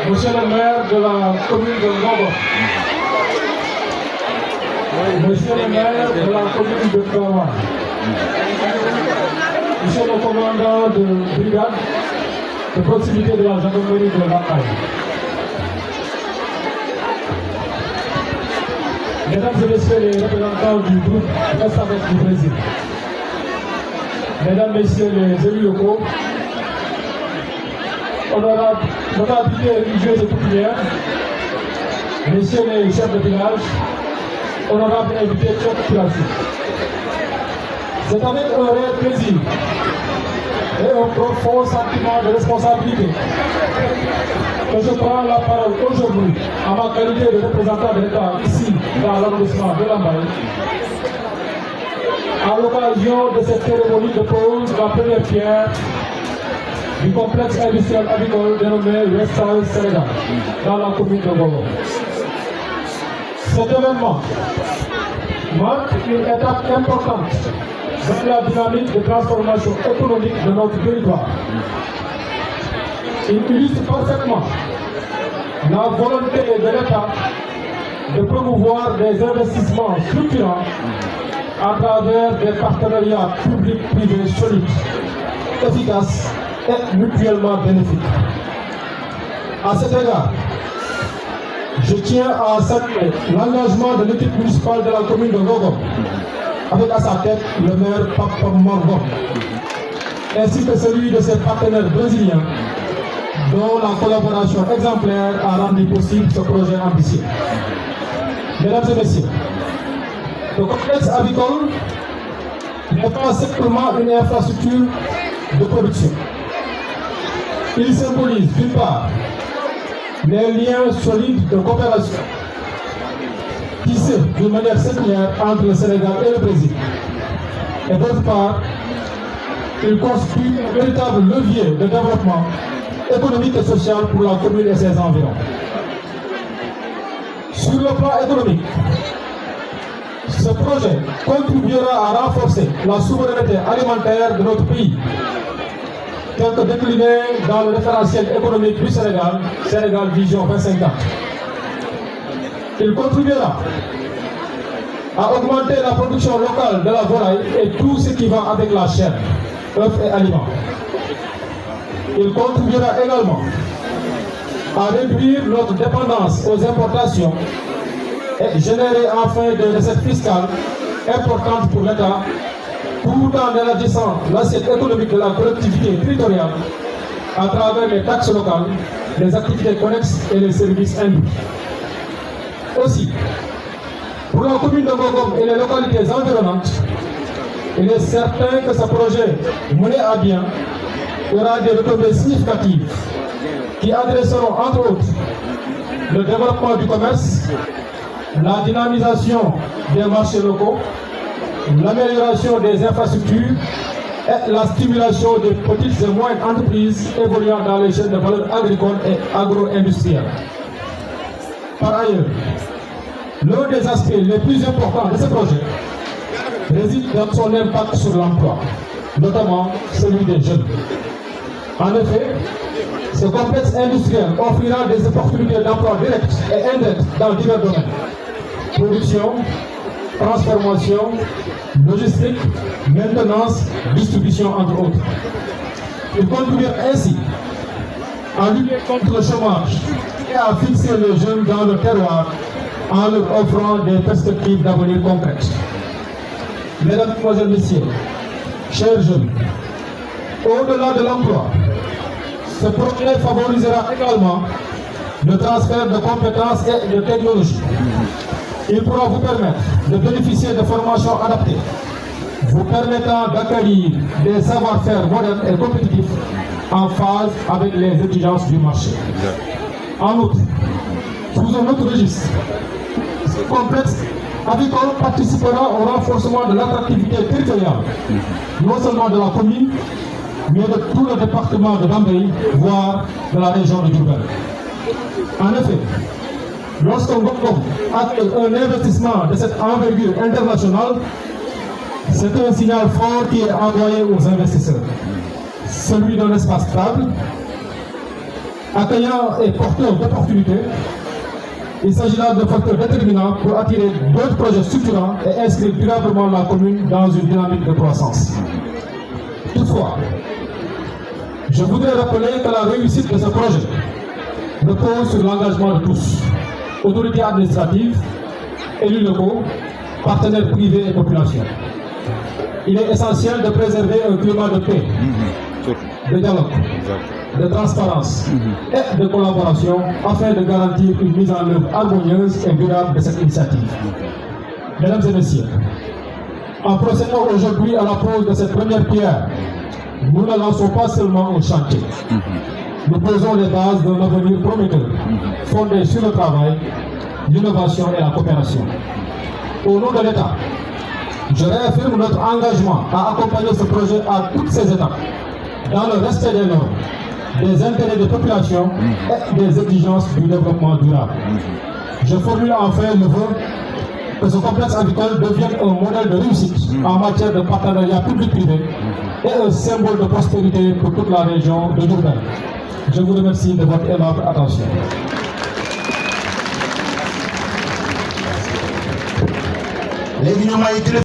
Monsieur le maire de la commune de Ngogo, Monsieur le maire de la commune de Kawa, Monsieur le commandant de brigade de proximité de la gendarmerie de la Haye, Mesdames et Messieurs les représentants du groupe SAVES du Brésil, Mesdames, Messieurs les élus locaux, honorables notabilités religieuses et coutumières, Messieurs les chefs de village, honorables invités de cette population. C'est avec un réel plaisir et un profond sentiment de responsabilité que je prends la parole aujourd'hui en ma qualité de représentant de l'État ici dans l'arrondissement de Lambaye, à l'occasion de cette cérémonie de pose de la première pierre du complexe industriel agricole dénommé Westside Sénégal dans la commune de Ngogo. Cet événement marque une étape importante dans la dynamique de transformation économique de notre territoire. Il illustre parfaitement la volonté de l'État de promouvoir des investissements structurants à travers des partenariats publics-privés solides, efficaces et mutuellement bénéfiques. À cet égard, je tiens à saluer l'engagement de l'équipe municipale de la commune de Ngogo, avec à sa tête le maire Papa Morgo, ainsi que celui de ses partenaires brésiliens, dont la collaboration exemplaire a rendu possible ce projet ambitieux. Mesdames et Messieurs, le complexe avicole n'est pas simplement une infrastructure de production. Il symbolise d'une part les liens solides de coopération tissés d'une manière singulière entre le Sénégal et le Brésil. Et d'autre part, il constitue un véritable levier de développement économique et social pour la commune et ses environs. Sur le plan économique, ce projet contribuera à renforcer la souveraineté alimentaire de notre pays, tel que décliné dans le référentiel économique du Sénégal, Sénégal Vision 2050. Il contribuera à augmenter la production locale de la volaille et tout ce qui va avec la chair, œufs et aliments. Il contribuera également à réduire notre dépendance aux importations et générer enfin des recettes fiscales importantes pour l'État, tout en élargissant l'assiette économique de la collectivité territoriale à travers les taxes locales, les activités connexes et les services induits. Aussi, pour la commune de Ngogo et les localités environnantes, il est certain que ce projet mené à bien aura des retombées significatives qui adresseront entre autres le développement du commerce, la dynamisation des marchés locaux, l'amélioration des infrastructures et la stimulation des petites et moyennes entreprises évoluant dans les chaînes de valeur agricole et agro-industrielle. Par ailleurs, l'un des aspects les plus importants de ce projet réside dans son impact sur l'emploi, notamment celui des jeunes. En effet, ce complexe industriel offrira des opportunités d'emploi directes et indirectes dans divers domaines. Production, transformation, logistique, maintenance, distribution, entre autres. Il contribuera ainsi à lutter contre le chômage et à fixer les jeunes dans le terroir en leur offrant des perspectives d'avenir concrètes. Mesdames, Mesdemoiselles, Messieurs, chers jeunes, au-delà de l'emploi, ce projet favorisera également le transfert de compétences et de technologies. Il pourra vous permettre de bénéficier de formations adaptées, vous permettant d'acquérir des savoir-faire modernes et compétitifs en phase avec les exigences du marché. En outre, sous un autre registre, ce complexe avicole participera au renforcement de l'attractivité territoriale, non seulement de la commune, mais de tout le département de Lambaye, voire de la région de Diourbel. En effet, lorsqu'on accueille un investissement de cette envergure internationale, c'est un signal fort qui est envoyé aux investisseurs. Celui d'un espace stable, accueillant et porteur d'opportunités. Il s'agit là d'un facteur déterminant pour attirer d'autres projets structurants et inscrire durablement la commune dans une dynamique de croissance. Toutefois, je voudrais rappeler que la réussite de ce projet repose sur l'engagement de tous, autorités administratives, élus locaux, partenaires privés et populations. Il est essentiel de préserver un climat de paix, de dialogue, de transparence et de collaboration afin de garantir une mise en œuvre harmonieuse et durable de cette initiative. Mesdames et messieurs, en procédant aujourd'hui à la pose de cette première pierre, nous ne lançons pas seulement un chantier. Nous posons les bases d'un avenir prometteur, fondé sur le travail, l'innovation et la coopération. Au nom de l'État, je réaffirme notre engagement à accompagner ce projet à toutes ses étapes, dans le respect des normes, des intérêts des populations et des exigences du développement durable. Je formule enfin le vœu que ce complexe agricole devienne un modèle de réussite en matière de partenariat public-privé et un symbole de prospérité pour toute la région de Diourbel. Je vous remercie de votre aimable attention.